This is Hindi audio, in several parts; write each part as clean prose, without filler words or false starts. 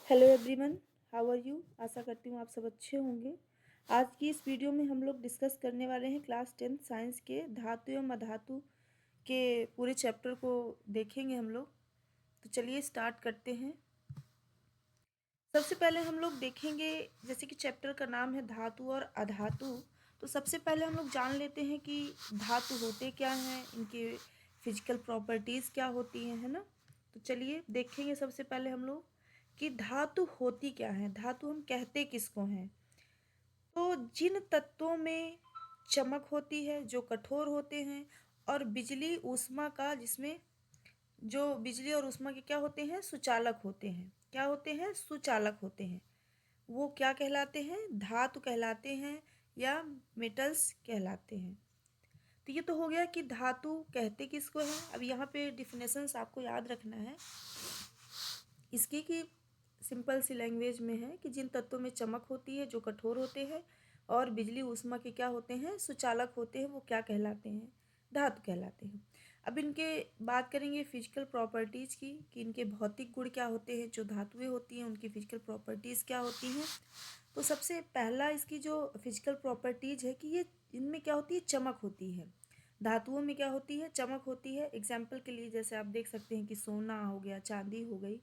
Hello everyone, how are you. आशा करती हूँ आप सब अच्छे होंगे। आज की इस वीडियो में हम लोग डिस्कस करने वाले हैं क्लास 10th साइंस के धातु एवं अधातु के पूरे चैप्टर को देखेंगे हम लोग। तो चलिए स्टार्ट करते हैं। सबसे पहले हम लोग देखेंगे, जैसे कि चैप्टर का नाम है धातु और अधातु। तो सबसे पहले हम लोग जान लेते हैं कि धातु होते क्या हैं, इनके फिजिकल प्रॉपर्टीज़ क्या होती हैं, है ना। तो चलिए देखेंगे सबसे पहले हम लोग कि धातु होती क्या है, धातु हम कहते किसको हैं। तो जिन तत्वों में चमक होती है, जो कठोर होते हैं, और बिजली ऊष्मा का, जिसमें जो बिजली और ऊष्मा के क्या होते हैं, सुचालक होते हैं। क्या होते हैं? सुचालक होते हैं। वो क्या कहलाते हैं? धातु कहलाते हैं या मेटल्स कहलाते हैं। तो ये तो हो गया कि धातु कहते किसको है। अब यहाँ पे डिफिनेशंस आपको याद रखना है इसकी, कि सिंपल सी लैंग्वेज में है कि जिन तत्वों में चमक होती है, जो कठोर होते हैं, और बिजली ऊष्मा के क्या होते हैं, सुचालक होते हैं, वो क्या कहलाते हैं? धातु कहलाते हैं। अब इनके बात करेंगे फिजिकल प्रॉपर्टीज़ की, कि इनके भौतिक गुण क्या होते हैं, जो धातुएं होती हैं उनकी फिजिकल प्रॉपर्टीज़ क्या होती हैं। तो सबसे पहला इसकी जो फिजिकल प्रॉपर्टीज़ है कि ये इनमें क्या होती है, चमक होती है। धातुओं में क्या होती है, चमक होती है। एग्जाम्पल के लिए जैसे आप देख सकते हैं कि सोना हो गया, चांदी हो गई,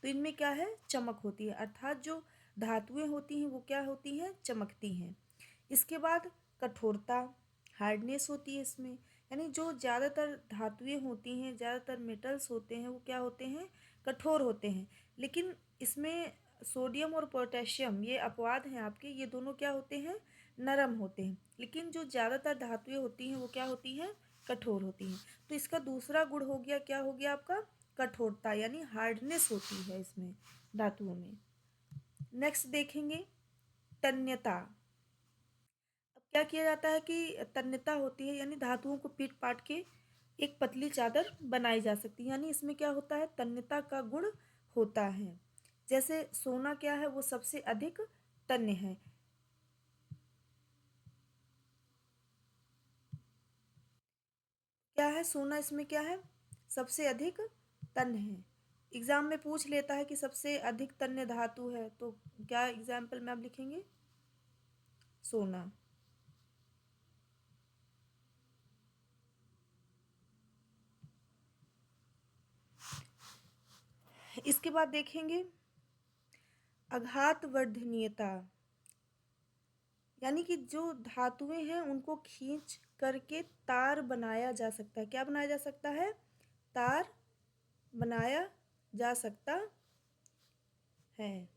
तो इनमें क्या है, चमक होती है। अर्थात जो धातुएं होती हैं वो क्या होती हैं, चमकती हैं। इसके बाद कठोरता, हार्डनेस होती है इसमें। यानी जो ज़्यादातर धातुएं होती हैं, ज़्यादातर मेटल्स होते हैं, वो क्या होते हैं, कठोर होते हैं। लेकिन इसमें सोडियम और पोटेशियम, ये अपवाद हैं आपके, ये दोनों क्या होते हैं, नरम होते हैं। लेकिन जो ज़्यादातर धातुएं होती हैं वो क्या होती हैं, कठोर होती हैं। तो इसका दूसरा गुण हो गया, क्या हो गया आपका, कठोरता, यानी हार्डनेस होती है इसमें, धातुओं में। नेक्स्ट देखेंगे तन्यता। अब क्या किया जाता है कि तन्यता होती है, यानी धातुओं को पीट पाट के एक पतली चादर बनाई जा सकती है। यानी इसमें क्या होता है, तन्यता का गुण होता है। जैसे सोना क्या है, वो सबसे अधिक तन्य है। क्या है, सोना इसमें क्या है, सबसे अधिक तन्य है। एग्जाम में पूछ लेता है कि सबसे अधिक तन्य धातु है, तो क्या एग्जाम्पल में आप लिखेंगे, सोना। इसके बाद देखेंगे आघात वर्धनीयता, यानी कि जो धातुएं हैं उनको खींच करके तार बनाया जा सकता है। क्या बनाया जा सकता है, तार बनाया जा सकता है।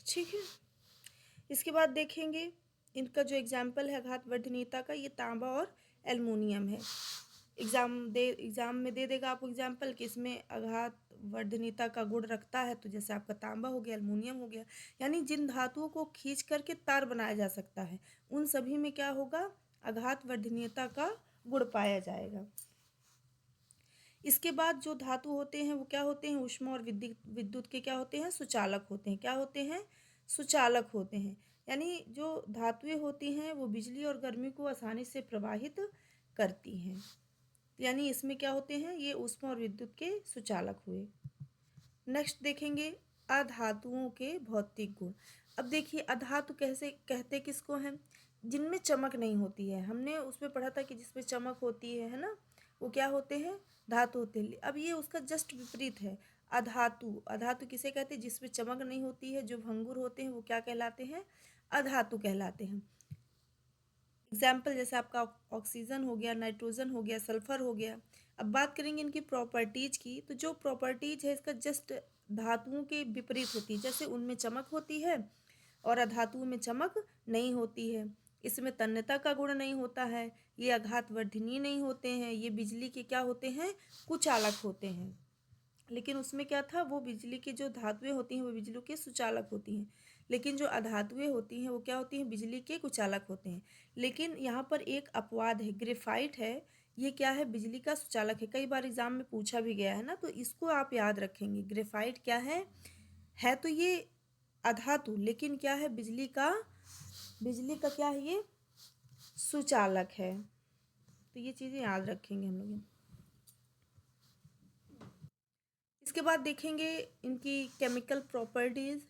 ठीक है। इसके बाद देखेंगे इनका जो एग्जाम्पल है आघात वर्धनीयता का, ये तांबा और एल्युमिनियम है। एग्जाम में दे देगा आपको एग्जाम्पल कि इसमें आघात वर्धनीयता का गुण रखता है, तो जैसे आपका तांबा हो गया, एल्युमिनियम हो गया। यानी जिन धातुओं को खींच करके तार बनाया जा सकता है, उन सभी में क्या होगा, आघात वर्धनीयता का गुण पाया जाएगा। इसके बाद जो धातु होते हैं वो क्या होते हैं, ऊष्मा और विद्युत विद्युत के क्या होते हैं, सुचालक होते हैं। क्या होते हैं, सुचालक होते हैं। यानी जो धातुएं होती हैं वो बिजली और गर्मी को आसानी से प्रवाहित करती हैं। यानी इसमें क्या होते हैं, ये ऊष्मा और विद्युत के सुचालक हुए। नेक्स्ट देखेंगे अधातुओं के भौतिक गुण। अब देखिए अधातु कैसे कहते किसको हैं, जिनमें चमक नहीं होती है। हमने उसमें पढ़ा था कि जिसमें चमक होती है ना, वो क्या होते हैं, धातु होते हैं। अब ये उसका जस्ट विपरीत है, अधातु। अधातु किसे कहते हैं, जिसमें चमक नहीं होती है, जो भंगुर होते हैं, वो क्या कहलाते हैं, अधातु कहलाते हैं। एग्जाम्पल जैसे आपका ऑक्सीजन हो गया, नाइट्रोजन हो गया, सल्फर हो गया। अब बात करेंगे इनकी प्रॉपर्टीज की, तो जो प्रॉपर्टीज है इसका जस्ट धातुओं के विपरीत होती है। जैसे उनमें चमक होती है और अधातुओं में चमक नहीं होती है। इसमें तन्यता का गुण नहीं होता है, ये आघात वर्धनीय नहीं होते हैं, ये बिजली के क्या होते हैं, कुचालक होते हैं। लेकिन उसमें क्या था, वो बिजली की जो धातुएं होती हैं वो बिजली के सुचालक होती हैं। लेकिन जो अधातुएं होती हैं वो क्या होती हैं, बिजली के कुचालक होते हैं। लेकिन यहाँ पर एक अपवाद है, ग्रेफाइट है, ये क्या है, बिजली का सुचालक है। कई बार एग्जाम में पूछा भी गया है ना, तो इसको आप याद रखेंगे। ग्रेफाइट क्या है तो ये अधातु, लेकिन क्या है, बिजली का क्या है, ये सुचालक है। तो ये चीज़ें याद रखेंगे हम लोग। इसके बाद देखेंगे इनकी केमिकल प्रॉपर्टीज,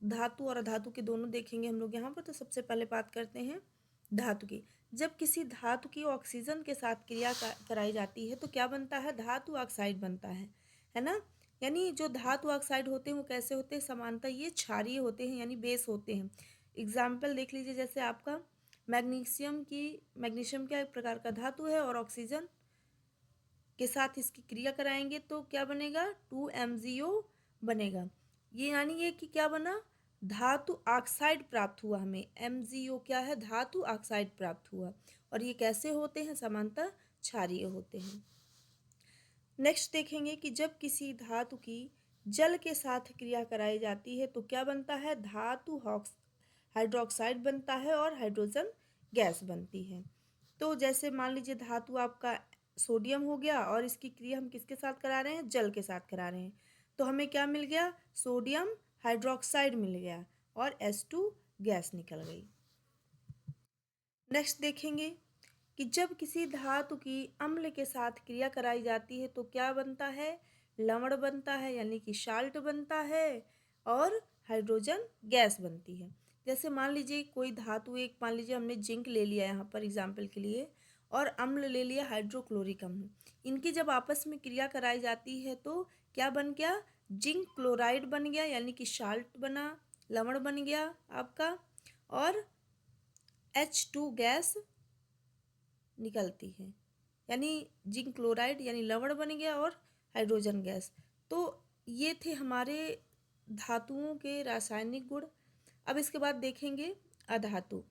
धातु और अधातु के दोनों देखेंगे हम लोग यहाँ पर। तो सबसे पहले बात करते हैं धातु की। जब किसी धातु की ऑक्सीजन के साथ क्रिया कराई जाती है तो क्या बनता है, धातु ऑक्साइड बनता है ना। यानी जो धातु ऑक्साइड होते हैं वो कैसे होते हैं, समानता ये क्षारीय होते हैं, यानी बेस होते हैं। एग्जाम्पल देख लीजिए, जैसे आपका मैग्नीशियम क्या एक प्रकार का धातु है, और ऑक्सीजन के साथ इसकी क्रिया कराएंगे तो क्या बनेगा, 2MgO बनेगा। ये यानी ये कि क्या बना, धातु ऑक्साइड प्राप्त हुआ हमें। MgO क्या है, धातु ऑक्साइड प्राप्त हुआ। और ये कैसे होते हैं, समानतः क्षारीय होते हैं। नेक्स्ट देखेंगे कि जब किसी धातु की जल के साथ क्रिया कराई जाती है तो क्या बनता है, धातु हाइड्रोक्साइड बनता है और हाइड्रोजन गैस बनती है। तो जैसे मान लीजिए धातु आपका सोडियम हो गया, और इसकी क्रिया हम किसके साथ करा रहे हैं, जल के साथ करा रहे हैं। तो हमें क्या मिल गया, सोडियम हाइड्रोक्साइड मिल गया और H2 गैस निकल गई। नेक्स्ट देखेंगे कि जब किसी धातु की अम्ल के साथ क्रिया कराई जाती है तो क्या बनता है, लवण बनता है, यानी कि साल्ट बनता है, और हाइड्रोजन गैस बनती है। जैसे मान लीजिए कोई धातु, एक मान लीजिए हमने जिंक ले लिया यहाँ पर एग्जाम्पल के लिए, और अम्ल ले लिया हाइड्रोक्लोरिक अम्ल। इनकी जब आपस में क्रिया कराई जाती है तो क्या बन गया, जिंक क्लोराइड बन गया, यानी कि साल्ट बना, लवण बन गया आपका, और H2 गैस निकलती है, यानी जिंक क्लोराइड यानी लवण बन गया और हाइड्रोजन गैस। तो ये थे हमारे धातुओं के रासायनिक गुण। अब इसके बाद देखेंगे अधातु।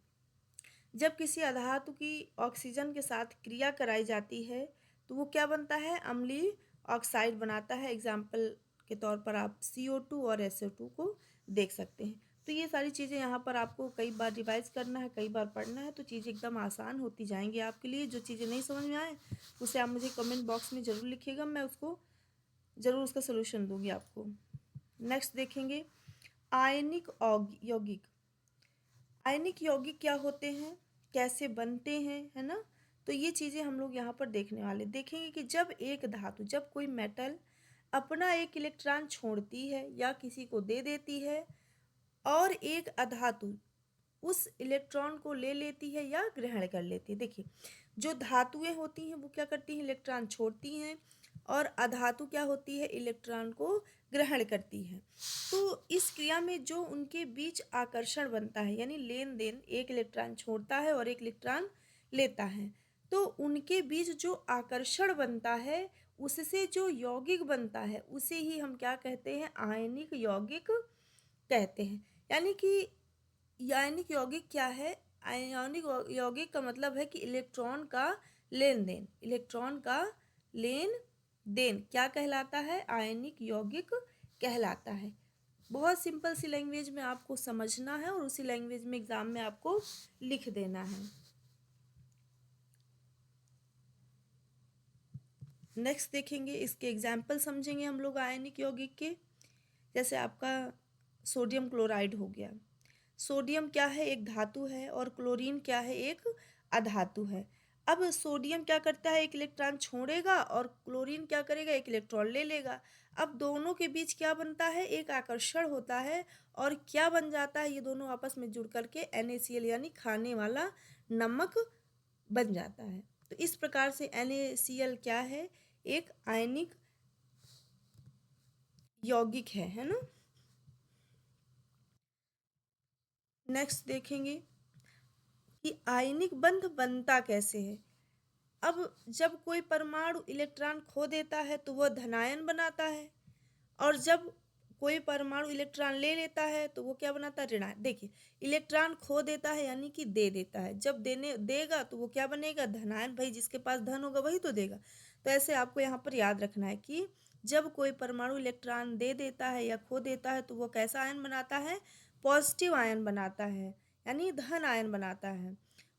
जब किसी अधातु की ऑक्सीजन के साथ क्रिया कराई जाती है तो वो क्या बनता है, अम्लीय ऑक्साइड बनाता है। एग्जाम्पल के तौर पर आप CO2 और SO2 को देख सकते हैं। तो ये सारी चीज़ें यहाँ पर आपको कई बार रिवाइज करना है, कई बार पढ़ना है, तो चीज़ें एकदम आसान होती जाएंगी आपके लिए। जो चीज़ें नहीं समझ में आए उसे आप मुझे कमेंट बॉक्स में ज़रूर लिखिएगा, मैं उसको ज़रूर उसका सलूशन दूंगी आपको। नेक्स्ट देखेंगे आयनिक यौगिक। आयनिक यौगिक क्या होते हैं, कैसे बनते हैं, है ना। तो ये चीज़ें हम लोग यहाँ पर देखने वाले देखेंगे कि जब एक धातु, जब कोई मेटल अपना एक इलेक्ट्रॉन छोड़ती है या किसी को दे देती है, और एक अधातु उस इलेक्ट्रॉन को ले लेती है या ग्रहण कर लेती है। देखिए, जो धातुएं होती हैं वो क्या करती हैं, इलेक्ट्रॉन छोड़ती हैं, और अधातु क्या होती है, इलेक्ट्रॉन को ग्रहण करती है। तो इस क्रिया में जो उनके बीच आकर्षण बनता है, यानी लेन देन, एक इलेक्ट्रॉन छोड़ता है और एक इलेक्ट्रॉन लेता है, तो उनके बीच जो आकर्षण बनता है उससे जो यौगिक बनता है उसे ही हम क्या कहते हैं, आयनिक यौगिक कहते हैं। यानी कि आयनिक यौगिक क्या है, आयनिक यौगिक का मतलब है कि इलेक्ट्रॉन का लेन देन, इलेक्ट्रॉन का लेन देन क्या कहलाता है, आयनिक यौगिक कहलाता है। बहुत सिंपल सी लैंग्वेज में आपको समझना है और उसी लैंग्वेज में एग्जाम में आपको लिख देना है। नेक्स्ट देखेंगे, इसके एग्जाम्पल समझेंगे हम लोग आयनिक यौगिक के। जैसे आपका सोडियम क्लोराइड हो गया। सोडियम क्या है, एक धातु है, और क्लोरीन क्या है, एक अधातु है। अब सोडियम क्या करता है, एक इलेक्ट्रॉन छोड़ेगा, और क्लोरीन क्या करेगा, एक इलेक्ट्रॉन ले लेगा। अब दोनों के बीच क्या बनता है, एक आकर्षण होता है, और क्या बन जाता है, ये दोनों आपस में जुड़ करके NaCl यानी खाने वाला नमक बन जाता है। तो इस प्रकार से NaCl क्या है, एक आयनिक यौगिक है ना। नेक्स्ट देखेंगे कि आयनिक बंध बनता कैसे है। अब जब कोई परमाणु इलेक्ट्रॉन खो देता है तो वह धनायन बनाता है, और जब कोई परमाणु इलेक्ट्रॉन ले लेता है तो वो क्या बनाता है, ऋणायन। देखिए, इलेक्ट्रॉन खो देता है यानी कि दे देता है, जब देगा तो वो क्या बनेगा, धनायन। भाई जिसके पास धन होगा वही तो देगा। तो ऐसे आपको यहाँ पर याद रखना है कि जब कोई परमाणु इलेक्ट्रॉन दे देता है या खो देता है तो वो कैसा आयन बनाता है, पॉजिटिव आयन बनाता है, यानी धन आयन बनाता है।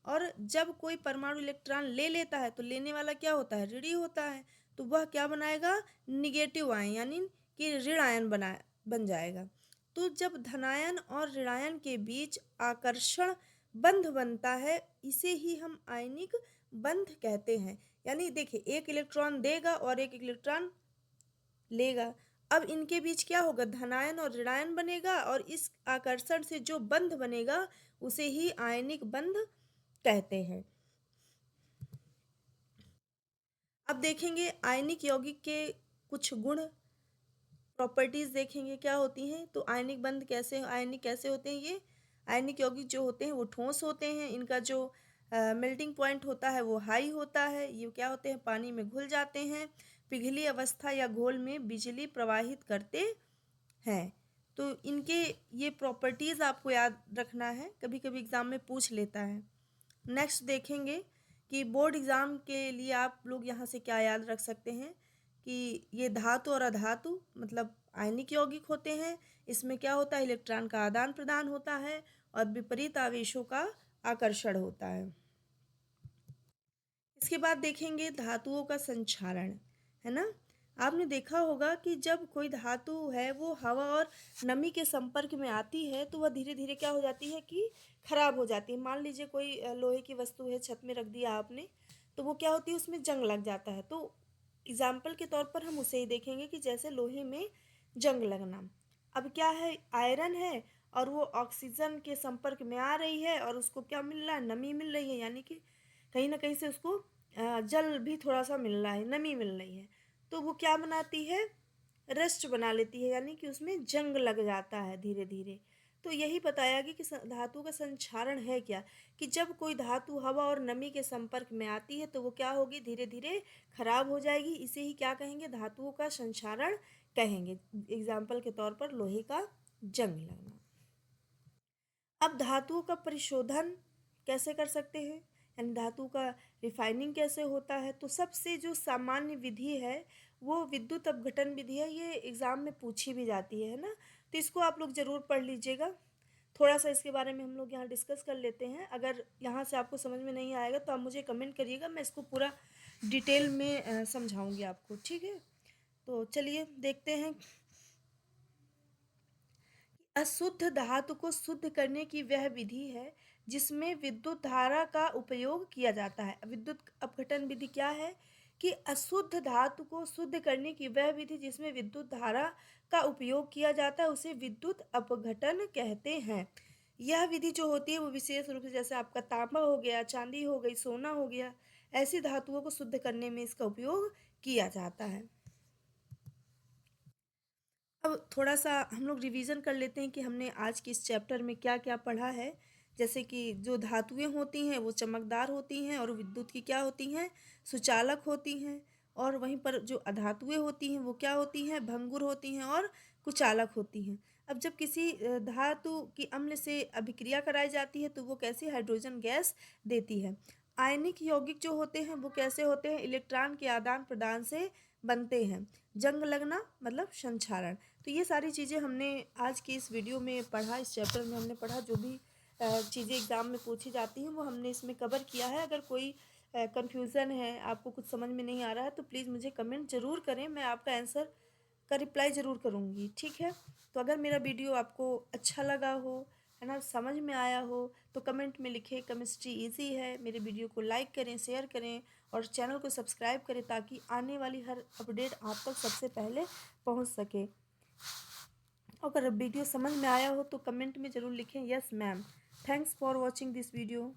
और जब कोई परमाणु इलेक्ट्रॉन ले लेता है तो लेने वाला क्या होता है, ऋणी होता है, तो वह क्या बनाएगा, निगेटिव आयन, यानी कि ऋण आयन बन जाएगा। तो जब धनायन और ऋणायन के बीच आकर्षण बंध बनता है, इसे ही हम आयनिक बंध कहते हैं। यानी देखिए, एक इलेक्ट्रॉन देगा और एक इलेक्ट्रॉन लेगा। अब इनके बीच क्या होगा, धनायन और ऋणायन बनेगा, और इस आकर्षण से जो बंध बनेगा उसे ही आयनिक बंध कहते हैं। अब देखेंगे आयनिक यौगिक के कुछ गुण, प्रॉपर्टीज देखेंगे क्या होती हैं। तो आयनिक बंध कैसे, आयनिक कैसे होते हैं। ये आयनिक यौगिक जो होते हैं वो ठोस होते हैं, इनका जो मेल्टिंग पॉइंट होता है वो हाई होता है। ये क्या होते हैं, पानी में घुल जाते हैं, पिघली अवस्था या घोल में बिजली प्रवाहित करते हैं। तो इनके ये प्रॉपर्टीज आपको याद रखना है, कभी कभी एग्जाम में पूछ लेता है। नेक्स्ट देखेंगे कि बोर्ड एग्जाम के लिए आप लोग यहाँ से क्या याद रख सकते हैं कि ये धातु और अधातु मतलब आयनिक यौगिक होते हैं। इसमें क्या होता है, इलेक्ट्रॉन का आदान प्रदान होता है और विपरीत आवेशों का आकर्षण होता है। इसके बाद देखेंगे धातुओं का संक्षारण, है ना। आपने देखा होगा कि जब कोई धातु है वो हवा और नमी के संपर्क में आती है तो वह धीरे धीरे क्या हो जाती है कि खराब हो जाती है। मान लीजिए कोई लोहे की वस्तु है, छत में रख दिया आपने, तो वो क्या होती है, उसमें जंग लग जाता है। तो एग्जाम्पल के तौर पर हम उसे ही देखेंगे कि जैसे लोहे में जंग लगना। अब क्या है, आयरन है और वो ऑक्सीजन के संपर्क में आ रही है और उसको क्या मिल रहा है, नमी मिल रही है, यानी कि कहीं ना कहीं से उसको जल भी थोड़ा सा मिल रहा है, नमी मिल रही है। तो वो क्या बनाती है, रस्ट बना लेती है, यानी कि उसमें जंग लग जाता है धीरे धीरे। तो यही बताया कि धातु का संक्षारण है क्या, कि जब कोई धातु हवा और नमी के संपर्क में आती है तो वो क्या होगी, धीरे धीरे खराब हो जाएगी। इसे ही क्या कहेंगे, धातुओं का संक्षारण कहेंगे। एग्जाम्पल के तौर पर लोहे का जंग लगना। अब धातुओं का परिशोधन कैसे कर सकते हैं, यानी धातु का रिफाइनिंग कैसे होता है। तो सबसे जो सामान्य विधि है वो विद्युत अपघटन विधि है। ये एग्ज़ाम में पूछी भी जाती है ना, तो इसको आप लोग ज़रूर पढ़ लीजिएगा। थोड़ा सा इसके बारे में हम लोग यहाँ डिस्कस कर लेते हैं। अगर यहाँ से आपको समझ में नहीं आएगा तो आप मुझे कमेंट करिएगा, मैं इसको पूरा डिटेल में समझाऊंगी आपको, ठीक है। तो चलिए देखते हैं। अशुद्ध धातु को शुद्ध करने की वह विधि है जिसमें विद्युत धारा का उपयोग किया जाता है। विद्युत अपघटन विधि क्या है कि अशुद्ध धातु को शुद्ध करने की वह विधि जिसमें विद्युत धारा का उपयोग किया जाता है उसे विद्युत अपघटन कहते हैं। यह विधि जो होती है वो विशेष रूप से जैसे आपका तांबा हो गया, चांदी हो गई, सोना हो गया, ऐसी धातुओं को शुद्ध करने में इसका उपयोग किया जाता है। अब थोड़ा सा हम लोग रिवीजन कर लेते हैं कि हमने आज के इस चैप्टर में क्या क्या पढ़ा है। जैसे कि जो धातुएं होती हैं वो चमकदार होती हैं और विद्युत की क्या होती हैं, सुचालक होती हैं। और वहीं पर जो अधातुएं होती हैं वो क्या होती हैं, भंगुर होती हैं और कुचालक होती हैं। अब जब किसी धातु की अम्ल से अभिक्रिया कराई जाती है तो वो कैसी हाइड्रोजन गैस देती है। आयनिक यौगिक जो होते हैं वो कैसे होते हैं, इलेक्ट्रॉन के आदान प्रदान से बनते हैं। जंग लगना मतलब संक्षारण। तो ये सारी चीज़ें हमने आज की इस वीडियो में पढ़ा, इस चैप्टर में हमने पढ़ा। जो भी चीज़ें एग्ज़ाम में पूछी जाती हैं वो हमने इसमें कवर किया है। अगर कोई कन्फ्यूज़न है, आपको कुछ समझ में नहीं आ रहा है तो प्लीज़ मुझे कमेंट ज़रूर करें, मैं आपका आंसर का रिप्लाई ज़रूर करूँगी, ठीक है। तो अगर मेरा वीडियो आपको अच्छा लगा हो, है ना, समझ में आया हो, तो कमेंट में लिखें केमिस्ट्री इजी है। मेरे वीडियो को लाइक करें, शेयर करें और चैनल को सब्सक्राइब करें ताकि आने वाली हर अपडेट आप तक सबसे पहले पहुंच सके। अगर वीडियो समझ में आया हो तो कमेंट में ज़रूर लिखें yes ma'am. Thanks for watching this video.